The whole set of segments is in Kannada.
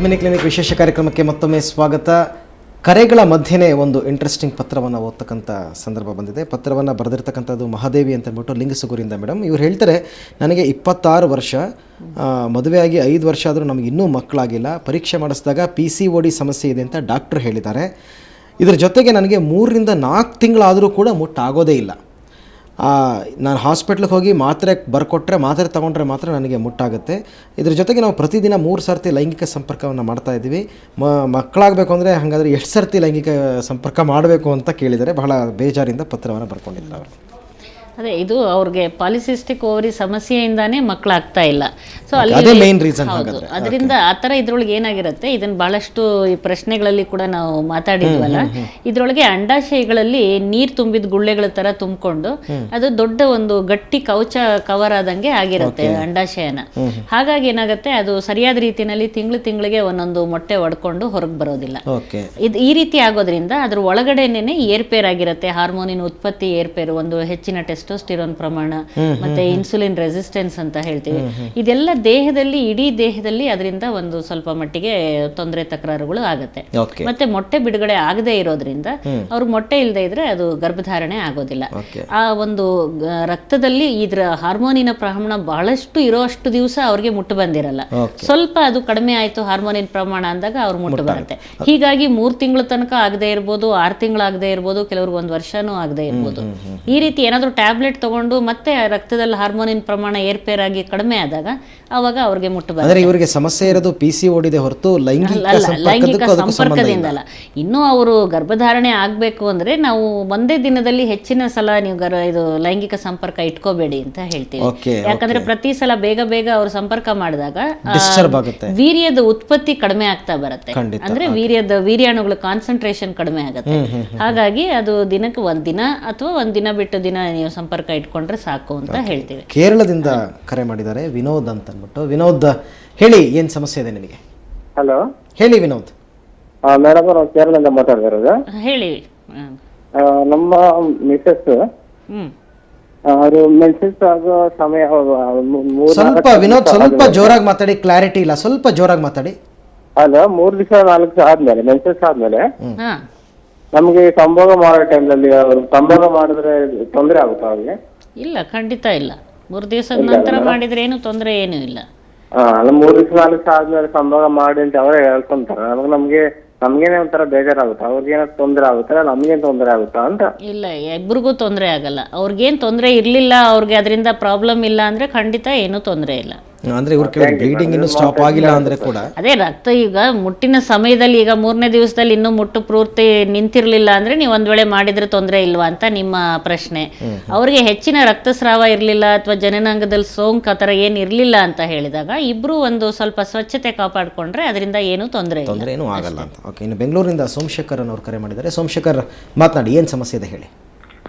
ಮಿನಿ ಕ್ಲಿನಿಕ್ ವಿಶೇಷ ಕಾರ್ಯಕ್ರಮಕ್ಕೆ ಮತ್ತೊಮ್ಮೆ ಸ್ವಾಗತ. ಕರೆಗಳ ಮಧ್ಯೆನೇ ಒಂದು ಇಂಟ್ರೆಸ್ಟಿಂಗ್ ಪತ್ರವನ್ನು ಓದ್ತಕ್ಕಂಥ ಸಂದರ್ಭ ಬಂದಿದೆ. ಪತ್ರವನ್ನು ಬರೆದಿರ್ತಕ್ಕಂಥದ್ದು ಮಹಾದೇವಿ ಅಂತ ಅಂದ್ಬಿಟ್ಟು ಲಿಂಗಸುಗೂರಿಂದ ಮೇಡಮ್. ಇವ್ರು ಹೇಳ್ತಾರೆ, ನನಗೆ 26 ವರ್ಷ, ಮದುವೆಯಾಗಿ 5 ವರ್ಷ ಆದರೂ ನಮಗೆ ಇನ್ನೂ ಮಕ್ಕಳಾಗಿಲ್ಲ. ಪರೀಕ್ಷೆ ಮಾಡಿಸಿದಾಗ PCOD ಸಮಸ್ಯೆ ಇದೆ ಅಂತ ಡಾಕ್ಟ್ರು ಹೇಳಿದ್ದಾರೆ. ಇದರ ಜೊತೆಗೆ ನನಗೆ 3 ರಿಂದ 4 ತಿಂಗಳಾದರೂ ಕೂಡ ಮುಟ್ಟಾಗೋದೇ ಇಲ್ಲ. ನಾನು ಹಾಸ್ಪಿಟ್ಲಿಗೆ ಹೋಗಿ ಮಾತ್ರೆ ಬರ್ಕೊಟ್ರೆ, ಮಾತ್ರೆ ತೊಗೊಂಡ್ರೆ ಮಾತ್ರ ನನಗೆ ಮುಟ್ಟಾಗುತ್ತೆ. ಇದ್ರ ಜೊತೆಗೆ ನಾವು ಪ್ರತಿದಿನ 3 ಸರ್ತಿ ಲೈಂಗಿಕ ಸಂಪರ್ಕವನ್ನು ಮಾಡ್ತಾ ಇದ್ದೀವಿ. ಮಕ್ಕಳಾಗಬೇಕು ಅಂದರೆ ಹಾಗಾದರೆ ಎಷ್ಟು ಸರ್ತಿ ಲೈಂಗಿಕ ಸಂಪರ್ಕ ಮಾಡಬೇಕು ಅಂತ ಕೇಳಿದರೆ ಬಹಳ ಬೇಜಾರಿಂದ ಪತ್ರವನ್ನು ಬರ್ಕೊಂಡಿದ್ದಾರೆ ಅವರು. ಅದೇ ಇದು ಅವ್ರಿಗೆ ಪಾಲಿಸಿಸ್ಟಿಕ್ ಓವರಿ ಸಮಸ್ಯೆಯಿಂದಾನೇ ಮಕ್ಕಳಾಗ್ತಾ ಇಲ್ಲ. ಸೊ ಅದೇ ಮೇನ್ ರೀಸನ್. ಹೌದು, ಅದರಿಂದ ಆ ಥರ ಇದ್ರೊಳಗೆ ಏನಾಗಿರುತ್ತೆ, ಇದನ್ನು ಬಹಳಷ್ಟು ಈ ಪ್ರಶ್ನೆಗಳಲ್ಲಿ ಕೂಡ ನಾವು ಮಾತಾಡಿದ್ವಲ್ಲ, ಇದ್ರೊಳಗೆ ಅಂಡಾಶಯಗಳಲ್ಲಿ ನೀರು ತುಂಬಿದ ಗುಳ್ಳೆಗಳ ತರ ತುಂಬಿಕೊಂಡು ಅದು ದೊಡ್ಡ ಒಂದು ಗಟ್ಟಿ ಕವಚ ಕವರ್ ಆದಂಗೆ ಆಗಿರುತ್ತೆ ಅಂಡಾಶಯನ. ಹಾಗಾಗಿ ಏನಾಗುತ್ತೆ, ಅದು ಸರಿಯಾದ ರೀತಿಯಲ್ಲಿ ತಿಂಗಳಿಗೆ ಒಂದೊಂದು ಮೊಟ್ಟೆ ಒಡ್ಕೊಂಡು ಹೊರಗೆ ಬರೋದಿಲ್ಲ. ಇದು ಈ ರೀತಿ ಆಗೋದ್ರಿಂದ ಅದ್ರ ಒಳಗಡೆನೆ ಏರ್ಪೇರ್ ಆಗಿರುತ್ತೆ. ಹಾರ್ಮೋನಿನ ಉತ್ಪತ್ತಿ ಏರ್ಪೇರು, ಒಂದು ಹೆಚ್ಚಿನ ಟೆಸ್ಟೋಸ್ಟಿರೋನ್ ಪ್ರಮಾಣ, ಮತ್ತೆ ಇನ್ಸುಲಿನ್ ರೆಸಿಸ್ಟೆನ್ಸ್ ಅಂತ ಹೇಳ್ತೀವಿ. ಇದೆಲ್ಲ ದೇಹದಲ್ಲಿ, ಇಡೀ ದೇಹದಲ್ಲಿ ಅದರಿಂದ ಒಂದು ಸ್ವಲ್ಪ ಮಟ್ಟಿಗೆ ತೊಂದರೆ ತಕರಾರುಗಳು ಆಗುತ್ತೆ. ಮತ್ತೆ ಮೊಟ್ಟೆ ಬಿಡುಗಡೆ ಆಗದೆ ಇರೋದ್ರಿಂದ ಅವ್ರು ಮೊಟ್ಟೆ ಇಲ್ಲದೆ ಇದ್ರೆ ಅದು ಗರ್ಭಧಾರಣೆ ಆಗೋದಿಲ್ಲ. ಆ ಒಂದು ರಕ್ತದಲ್ಲಿ ಇದ್ರ ಹಾರ್ಮೋನಿನ ಪ್ರಮಾಣ ಬಹಳಷ್ಟು ಇರೋಷ್ಟು ದಿವಸ ಅವ್ರಿಗೆ ಮುಟ್ಟು ಬಂದಿರಲ್ಲ. ಸ್ವಲ್ಪ ಅದು ಕಡಿಮೆ ಆಯ್ತು ಹಾರ್ಮೋನಿನ ಪ್ರಮಾಣ ಅಂದಾಗ ಅವ್ರು ಮುಟ್ಟು ಬರುತ್ತೆ. ಹೀಗಾಗಿ 3 ತಿಂಗಳ ತನಕ ಆಗದೆ ಇರ್ಬೋದು, 6 ತಿಂಗಳಾಗದೆ ಇರ್ಬೋದು, ಕೆಲವ್ರಿಗೆ 1 ವರ್ಷನೂ ಆಗದೆ ಇರ್ಬೋದು. ಈ ರೀತಿ ಏನಾದ್ರು ಟ್ಯಾಬ್ಲೆಟ್ ತಗೊಂಡು ಮತ್ತೆ ರಕ್ತದಲ್ಲಿ ಹಾರ್ಮೋನಿನ ಪ್ರಮಾಣ ಏರ್ಪೇರ್ ಆಗಿ ಕಡಿಮೆ ಆದಾಗ ಅವಾಗ ಅವ್ರಿಗೆ ಮುಟ್ಟು ಬರುತ್ತೆ. ಇವರಿಗೆ ಸಮಸ್ಯೆ ಇರೋದು PCOD ಇದೆ ಹೊರತು ಲೈಂಗಿಕ ಸಂಪರ್ಕದಿಂದ ಅಲ್ಲ. ಇನ್ನೂ ಅವರು ಗರ್ಭಧಾರಣೆ ಆಗ್ಬೇಕು ಅಂದ್ರೆ ನಾವು ಒಂದೇ ದಿನದಲ್ಲಿ ಹೆಚ್ಚಿನ ಸಲ ನೀವು ಇದು ಲೈಂಗಿಕ ಸಂಪರ್ಕ ಇಟ್ಕೋಬೇಡಿ ಅಂತ ಹೇಳ್ತೀವಿ. ಯಾಕಂದ್ರೆ ಪ್ರತಿ ಸಲ ಬೇಗ ಅವ್ರು ಸಂಪರ್ಕ ಮಾಡಿದಾಗ ವೀರ್ಯದ ಉತ್ಪತ್ತಿ ಕಡಿಮೆ ಆಗ್ತಾ ಬರುತ್ತೆ. ಅಂದ್ರೆ ವೀರ್ಯಾಣುಗಳ ಕಾನ್ಸಂಟ್ರೇಷನ್ ಕಡಿಮೆ ಆಗುತ್ತೆ. ಹಾಗಾಗಿ ಅದು ದಿನಕ್ಕೆ 1 ದಿನ ಅಥವಾ 1 ದಿನ ಬಿಟ್ಟು ದಿನ ನೀವು ಸಂಪರ್ಕ ಇಟ್ಕೊಂಡ್ರೆ ಸಾಕು ಅಂತ ಹೇಳ್ತೀವಿ. ಕೇರಳದಿಂದ ಕರೆ ಮಾಡಿದ್ದಾರೆ ವಿನೋದ್ ಅಂತ ಅಂದ್ಬಿಟ್ಟು. ವಿನೋದ್ ಹೇಳಿ, ಏನ್ ಸಮಸ್ಯೆ ಇದೆ ನಿಮಗೆ? ಹಲೋ, ಹೇಳಿ ವಿನೋದ್. ಮೇಡಮ್, ನಾವು ಕೇರಳದಿಂದ ಮಾತಾಡ್ತಿರೋದು. ಹೇಳಿ. ನಮ್ಮ ಮಿಸಸ್ ಅವರು ಮೆನ್ಸಸ್ ಆಗೋ ಸಮಯ ಸ್ವಲ್ಪ ವಿನೋದ್ ಸ್ವಲ್ಪ ಜೋರಾಗಿ ಮಾತಾಡಿ, ಕ್ಲಾರಿಟಿ ಇಲ್ಲ, ಸ್ವಲ್ಪ ಜೋರಾಗಿ ಮಾತಾಡಿ. ಅಲ್ಲ, 3 ದಿವಸ 4 ದಿವಸ ಆದ್ಮೇಲೆ, ಮೆನ್ಸಸ್ ಆದ್ಮೇಲೆ ನಮ್ಗೆ ಸಂಭೋಗ ಮಾಡೋ ಟೈಮ್ನಲ್ಲಿ ಸಂಭೋಗ ಮಾಡಿದ್ರೆ ತೊಂದರೆ ಆಗುತ್ತಾ ಅವ್ರಿಗೆ? ಇಲ್ಲ, ಖಂಡಿತ ಇಲ್ಲ. 3 ದಿವಸದ ನಂತರ ಮಾಡಿದ್ರೆ ಏನು ತೊಂದರೆ ಏನೂ ಇಲ್ಲ. 3 ದಿವಸ 4 ದಿವಸ ಆದ್ಮೇಲೆ ಸಂಭೋಗ ಮಾಡಿ ಅಂತ ಅವರೇ ಹೇಳ್ಕೊಂತಾರೆ. ನಮ್ಗೇನೆ ಒಂಥರ ಬೇಜಾರಾಗುತ್ತೆ. ಅವ್ರಿಗೇನೋ ತೊಂದರೆ ಆಗುತ್ತಾ, ನಮ್ಗೇನ್ ತೊಂದರೆ ಆಗುತ್ತಾ ಅಂತ? ಇಲ್ಲ, ಇಬ್ಬರಿಗೂ ತೊಂದರೆ ಆಗಲ್ಲ. ಅವ್ರಿಗೇನ್ ತೊಂದರೆ ಇರ್ಲಿಲ್ಲ, ಅವ್ರಿಗೆ ಅದರಿಂದ ಪ್ರಾಬ್ಲಮ್ ಇಲ್ಲ ಅಂದ್ರೆ ಖಂಡಿತ ಏನೂ ತೊಂದರೆ ಇಲ್ಲ. ಅಂದ್ರೆ ಇವ್ರ ಬ್ಲೀಡಿಂಗ್ ಇನ್ನೂ ಸ್ಟಾಪ್ ಆಗಿಲ್ಲ ಅಂದ್ರೆ ಕೂಡ ಅದೇ ರಕ್ತ ಈಗ ಮುಟ್ಟಿನ ಸಮಯದಲ್ಲಿ, ಈಗ 3ನೇ ದಿವಸದಲ್ಲಿ ಇನ್ನೂ ಮುಟ್ಟು ಪೂರ್ತಿ ನಿಂತಿರ್ಲಿಲ್ಲ ಅಂದ್ರೆ ನೀವು ಒಂದ್ ವೇಳೆ ಮಾಡಿದ್ರೆ ತೊಂದರೆ ಇಲ್ವಾ ಅಂತ ನಿಮ್ಮ ಪ್ರಶ್ನೆ. ಅವ್ರಿಗೆ ಹೆಚ್ಚಿನ ರಕ್ತಸ್ರಾವ ಇರ್ಲಿಲ್ಲ ಅಥವಾ ಜನನಾಂಗದಲ್ಲಿ ಸೋಂಕು ಆ ಥರ ಏನ್ ಇರ್ಲಿಲ್ಲ ಅಂತ ಹೇಳಿದಾಗ ಇಬ್ರು ಒಂದು ಸ್ವಲ್ಪ ಸ್ವಚ್ಛತೆ ಕಾಪಾಡ್ಕೊಂಡ್ರೆ ಅದರಿಂದ ಏನು ತೊಂದರೆ ಏನೂ ಆಗಲ್ಲ ಅಂತ. ಓಕೆ, ಇನ್ನು ಬೆಂಗಳೂರಿನಿಂದ ಸೋಮಶೇಖರ್ ಅನ್ನೋರು ಕರೆ ಮಾಡಿದ್ದಾರೆ. ಸೋಮಶೇಖರ್ ಮಾತನಾಡಿ, ಏನ್ ಸಮಸ್ಯೆ ಇದೆ ಹೇಳಿ.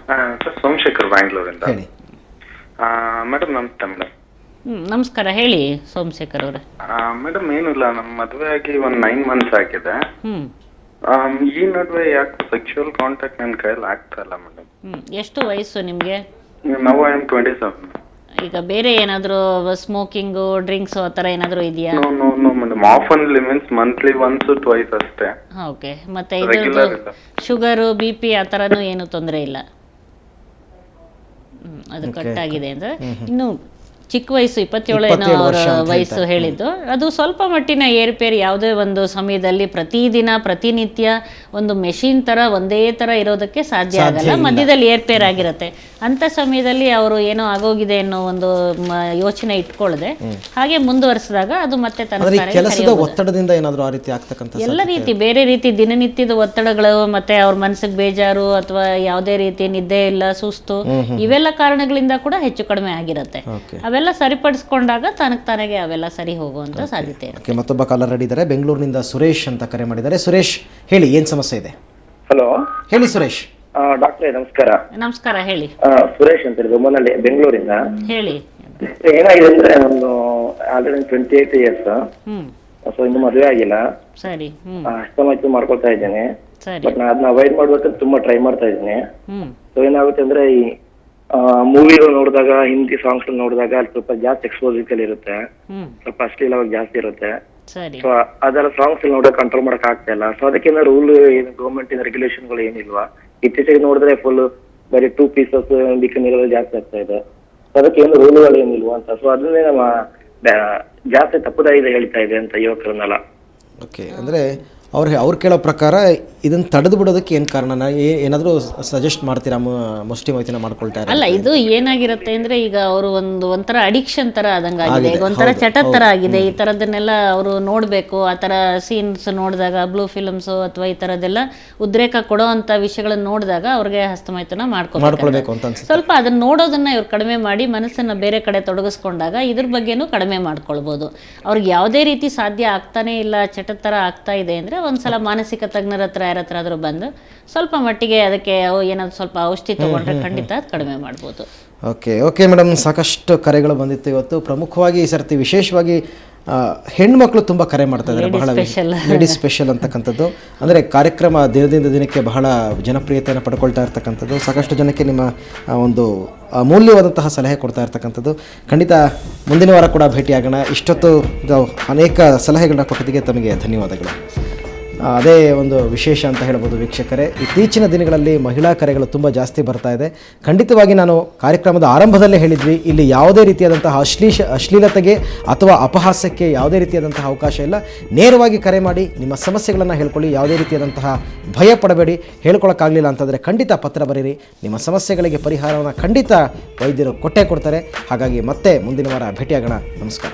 ಸೋಮಶೇಖರ್ ಬ್ಯಾಂಗ್ಳೂರಿಂದ. ಹೇಳಿ ಮೇಡಮ್. ನಮಸ್ತೆ ಮೇಡಮ್. ನಮಸ್ಕಾರ, ಹೇಳಿ ಸೋಮಶೇಖರ್ ಅವರೇ. ಮೇಡಮ್, ಏನಿಲ್ಲ, ನಮ್ಮ ಮದುವೆ ಆಗಿ 9 ಮಂತ್ಸ್ ಆಗಿದೆ. ಈ ನಡುವೆ ಯಾಕೆ ಸೆಕ್ಷುವಲ್ ಕಾಂಟ್ಯಾಕ್ಟ್ ನನ್ನ ಕೈಯಲ್ಲಿ ಆಗ್ತಾ ಇಲ್ಲ ಮೇಡಮ್. ಎಷ್ಟು ವಯಸ್ಸು ನಿಮ್ಗೆ? ನಾವು ಐ ಆಮ್ 27. ಈಗ ಬೇರೆ ಏನಾದ್ರು ಸ್ಮೋಕಿಂಗ್, ಡ್ರಿಂಕ್ಸ್ ಆ ತರ ಏನಾದ್ರು ಇದೆಯಾ? No madam, ಆಫನ್ಲಿ means monthly once twice ಅಷ್ಟೇ. ಓಕೆ, ಮತ್ತೆ ಇದು ಶುಗರ್, BP ಆ ತರನು ಏನು ತೊಂದರೆ ಇಲ್ಲ? ಅದು ಕಟ್ ಆಗಿದೆ ಅಂದ್ರೆ ಇನ್ನು ಚಿಕ್ಕ ವಯಸ್ಸು 27 ಏನೋ ಅವರ ವಯಸ್ಸು ಹೇಳಿದ್ದು. ಅದು ಸ್ವಲ್ಪ ಮಟ್ಟಿನ ಏರ್ಪೇರ್ ಯಾವುದೇ ಒಂದು ಸಮಯದಲ್ಲಿ ಪ್ರತಿನಿತ್ಯ ಒಂದು ಮೆಷಿನ್ ತರ ಒಂದೇ ತರ ಇರೋದಕ್ಕೆ ಸಾಧ್ಯ ಆಗಲ್ಲ. ಮಧ್ಯದಲ್ಲಿ ಏರ್ಪೇರ್ ಆಗಿರುತ್ತೆ. ಅಂತ ಸಮಯದಲ್ಲಿ ಅವರು ಏನೋ ಆಗೋಗಿದೆ ಅನ್ನೋ ಒಂದು ಯೋಚನೆ ಇಟ್ಕೊಳ್ಳದೆ ಹಾಗೆ ಮುಂದುವರಿಸಿದಾಗ ಅದು ಮತ್ತೆ ಕೆಲಸದ ಒತ್ತಡದಿಂದ ಏನಾದರೂ ಆ ರೀತಿ ಆಗ್ತಕ್ಕಂಥ ಎಲ್ಲ ರೀತಿ ಬೇರೆ ರೀತಿ ದಿನನಿತ್ಯದ ಒತ್ತಡಗಳು, ಮತ್ತೆ ಅವ್ರ ಮನಸ್ಸಿಗೆ ಬೇಜಾರು ಅಥವಾ ಯಾವುದೇ ರೀತಿ ನಿದ್ದೆ ಇಲ್ಲ, ಸುಸ್ತು, ಇವೆಲ್ಲ ಕಾರಣಗಳಿಂದ ಕೂಡ ಹೆಚ್ಚು ಕಡಿಮೆ ಆಗಿರುತ್ತೆ. ಅವೆಲ್ಲ ಸರಿಪಡಿಸ್ಕೊಂಡಾಗ ತಾನಾಗೆ ಅವೆಲ್ಲ ಸರಿ ಹೋಗುವಂತ ಸಾಧ್ಯತೆ ಇದೆ. ಮತ್ತೊಬ್ಬ ಕಾಲರ್ ಇದ್ದಾರೆ, ಬೆಂಗಳೂರಿನಿಂದ ಸುರೇಶ್ ಅಂತ ಕರೆ ಮಾಡಿದ್ದಾರೆ. ಸುರೇಶ್ ಹೇಳಿ, ಏನ್ ಸಮಸ್ಯೆ ಇದೆ? ಹಲೋ, ಹೇಳಿ ಸುರೇಶ್. ಡಾಕ್ಟ್ರೇ ನಮಸ್ಕಾರ. ನಮಸ್ಕಾರ, ಹೇಳಿ. ಸುರೇಶ್ ಅಂತ ಹೇಳಿ ಬೊಮ್ಮನಹಳ್ಳಿ, ಬೆಂಗಳೂರಿಂದ. ಹೇಳಿ. ಏನಾಗಿದೆ ಅಂದ್ರೆ ಒಂದು ಆಲ್ರೆಡಿ 28 ಇಯರ್ಸ್. ಸೊ ಇನ್ನು ಮದುವೆ ಆಗಿಲ್ಲ. ಸರಿ. ಅಷ್ಟಮಾಯ್ತು ಮಾಡ್ಕೊಳ್ತಾ ಇದ್ದೇನೆ. ಬಟ್ ನಾನು ಅದನ್ನ ಅವಾಯ್ಡ್ ಮಾಡ್ಬೇಕಂತ ತುಂಬಾ ಟ್ರೈ ಮಾಡ್ತಾ ಇದ್ದೀನಿ. ಸೊ ಏನಾಗುತ್ತೆ ಅಂದ್ರೆ ಈ ಮೂವಿಗಳು ನೋಡಿದಾಗ, ಹಿಂದಿ ಸಾಂಗ್ಸ್ ನೋಡಿದಾಗ ಅಲ್ಲಿ ಸ್ವಲ್ಪ ಜಾಸ್ತಿ ಎಕ್ಸ್ಪೋಸಿಕಲ್ ಇರುತ್ತೆ, ಸ್ವಲ್ಪ ಅಶ್ಲೀಲವಾಗಿ ಜಾಸ್ತಿ ಇರುತ್ತೆ. ಸರಿ. ಸೊ ಅದೆಲ್ಲ ಸಾಂಗ್ಸ್ ಎಲ್ಲ ನೋಡೋಕೆ ಕಂಟ್ರೋಲ್ ಮಾಡಕ್ ಆಗ್ತಾ ಇಲ್ಲ. ಸೊ ಅದಕ್ಕಿಂತ ರೂಲ್ ಏನು ಗೌರ್ಮೆಂಟ್ ಇಂದ ರೆಗ್ಯುಲೇಷನ್ ಗಳು ಏನಿಲ್ವಾ? ಇತ್ತೀಚೆಗೆ ನೋಡಿದ್ರೆ ಫುಲ್ ಬರೀ 2 ಪೀಸಸ್ ಬಿಕಿನಿಗಳು ಜಾಸ್ತಿ ಆಗ್ತಾ ಇದೆ. ಸೊ ಅದಕ್ಕೆ ಏನು ರೂಲ್ಗಳು ಏನಿಲ್ವಾ ಅಂತ. ಸೊ ಅದನ್ನೇ ನಮ್ಮ ಜಾಸ್ತಿ ತಪ್ಪುದಾರಿ ಹೇಳ್ತಾ ಇದೆ ಅಂತ ಯುವಕರನ್ನೆಲ್ಲ. ಓಕೆ, ಅಂದರೆ ಅವ್ರು ಕೇಳೋ ಪ್ರಕಾರ ಇದನ್ನು ತಡೆದು ಬಿಡೋದಕ್ಕೆ ಏನು ಕಾರಣ? ಏನಾದರೂ ಸಜೆಸ್ಟ್ ಮಾಡ್ತೀರಾ? ಮುಷ್ಟಿ ಮೈಥುನ ಮಾಡ್ಕೊಳ್ತಾರೆ ಅಲ್ಲ, ಇದು ಏನಾಗಿರುತ್ತೆ ಅಂದ್ರೆ ಈಗ ಅವರು ಒಂಥರ ಅಡಿಕ್ಷನ್ ತರ ಆದಂಗಾಗಿದೆ, ಈಗ ಒಂಥರ ಚಟದ ತರ ಆಗಿದೆ. ಈ ತರದನ್ನೆಲ್ಲ ಅವರು ನೋಡ್ಬೇಕು, ಆ ತರ ಸೀನ್ಸ್ ನೋಡಿದಾಗ, ಬ್ಲೂ ಫಿಲ್ಮ್ಸ್ ಅಥವಾ ಈ ತರದೆಲ್ಲ ಉದ್ರೇಕ ಕೊಡೋ ಅಂತ ವಿಷಯಗಳನ್ನ ನೋಡಿದಾಗ ಅವ್ರಿಗೆ ಹಸ್ತಮೈಥುನ ಮಾಡ್ಕೊಳ್ಬೇಕು ಅಂತ ಅನ್ಸುತ್ತೆ. ಸ್ವಲ್ಪ ಅದನ್ನ ನೋಡೋದನ್ನ ಇವ್ರು ಕಡಿಮೆ ಮಾಡಿ ಮನಸ್ಸನ್ನ ಬೇರೆ ಕಡೆ ತೊಡಗಿಸ್ಕೊಂಡಾಗ ಇದ್ರ ಬಗ್ಗೆನೂ ಕಡಿಮೆ ಮಾಡ್ಕೊಳ್ಬೋದು. ಅವ್ರಿಗೆ ಯಾವುದೇ ರೀತಿ ಸಾಧ್ಯ ಆಗ್ತಾನೆ ಇಲ್ಲ, ಚಟದ ತರ ಆಗ್ತಾ ಇದೆ ಅಂದ್ರೆ ಒಂದ್ಸಲ ಮಾನಸಿಕ ತಜ್ಞರ ಹತ್ರ ಯಾರತ್ರ ಆದ್ರೂ ಬಂದು ಸ್ವಲ್ಪ ಮಟ್ಟಿಗೆ ಅದಕ್ಕೆ ಏನಾದ್ರು ಸ್ವಲ್ಪ ಔಷಧಿ ತಗೊಂಡ್ರೆ ಖಂಡಿತ ಅದು ಕಡಿಮೆ ಮಾಡ್ಬೋದು. ಓಕೆ ಮೇಡಮ್, ಸಾಕಷ್ಟು ಕರೆಗಳು ಬಂದಿತ್ತು ಇವತ್ತು. ಪ್ರಮುಖವಾಗಿ ಈ ಸರ್ತಿ ವಿಶೇಷವಾಗಿ ಹೆಣ್ಮಕ್ಳು ತುಂಬ ಕರೆ ಮಾಡ್ತಾ ಇದ್ದಾರೆ, ಬಹಳ ಲೇಡೀಸ್ ಸ್ಪೆಷಲ್ ಅಂತಕ್ಕಂಥದ್ದು. ಅಂದರೆ ಕಾರ್ಯಕ್ರಮ ದಿನದಿಂದ ದಿನಕ್ಕೆ ಬಹಳ ಜನಪ್ರಿಯತೆಯನ್ನು ಪಡ್ಕೊಳ್ತಾ ಇರ್ತಕ್ಕಂಥದ್ದು. ಸಾಕಷ್ಟು ಜನಕ್ಕೆ ನಿಮ್ಮ ಒಂದು ಅಮೂಲ್ಯವಾದಂತಹ ಸಲಹೆ ಕೊಡ್ತಾ ಇರ್ತಕ್ಕಂಥದ್ದು. ಖಂಡಿತ ಮುಂದಿನ ವಾರ ಕೂಡ ಭೇಟಿಯಾಗೋಣ. ಇಷ್ಟೊತ್ತು ಅನೇಕ ಸಲಹೆಗಳನ್ನ ಕೊಟ್ಟಿದ್ದಕ್ಕೆ ತಮಗೆ ಧನ್ಯವಾದಗಳು. ಅದೇ ಒಂದು ವಿಶೇಷ ಅಂತ ಹೇಳ್ಬೋದು ವೀಕ್ಷಕರೇ. ಇತ್ತೀಚಿನ ದಿನಗಳಲ್ಲಿ ಮಹಿಳಾ ಕರೆಗಳು ತುಂಬ ಜಾಸ್ತಿ ಬರ್ತಾ ಇದೆ. ಖಂಡಿತವಾಗಿ ನಾನು ಕಾರ್ಯಕ್ರಮದ ಆರಂಭದಲ್ಲೇ ಹೇಳಿದ್ವಿ, ಇಲ್ಲಿ ಯಾವುದೇ ರೀತಿಯಾದಂತಹ ಅಶ್ಲೀಲತೆಗೆ ಅಥವಾ ಅಪಹಾಸ್ಯಕ್ಕೆ ಯಾವುದೇ ರೀತಿಯಾದಂತಹ ಅವಕಾಶ ಇಲ್ಲ. ನೇರವಾಗಿ ಕರೆ ಮಾಡಿ ನಿಮ್ಮ ಸಮಸ್ಯೆಗಳನ್ನು ಹೇಳ್ಕೊಳ್ಳಿ. ಯಾವುದೇ ರೀತಿಯಾದಂತಹ ಭಯ ಪಡಬೇಡಿ. ಹೇಳ್ಕೊಳಕ್ಕಾಗಲಿಲ್ಲ ಅಂತಂದರೆ ಖಂಡಿತ ಪತ್ರ ಬರೀರಿ. ನಿಮ್ಮ ಸಮಸ್ಯೆಗಳಿಗೆ ಪರಿಹಾರವನ್ನು ಖಂಡಿತ ವೈದ್ಯರು ಕೊಟ್ಟೇ ಕೊಡ್ತಾರೆ. ಹಾಗಾಗಿ ಮತ್ತೆ ಮುಂದಿನ ವಾರ ಭೇಟಿಯಾಗೋಣ. ನಮಸ್ಕಾರ.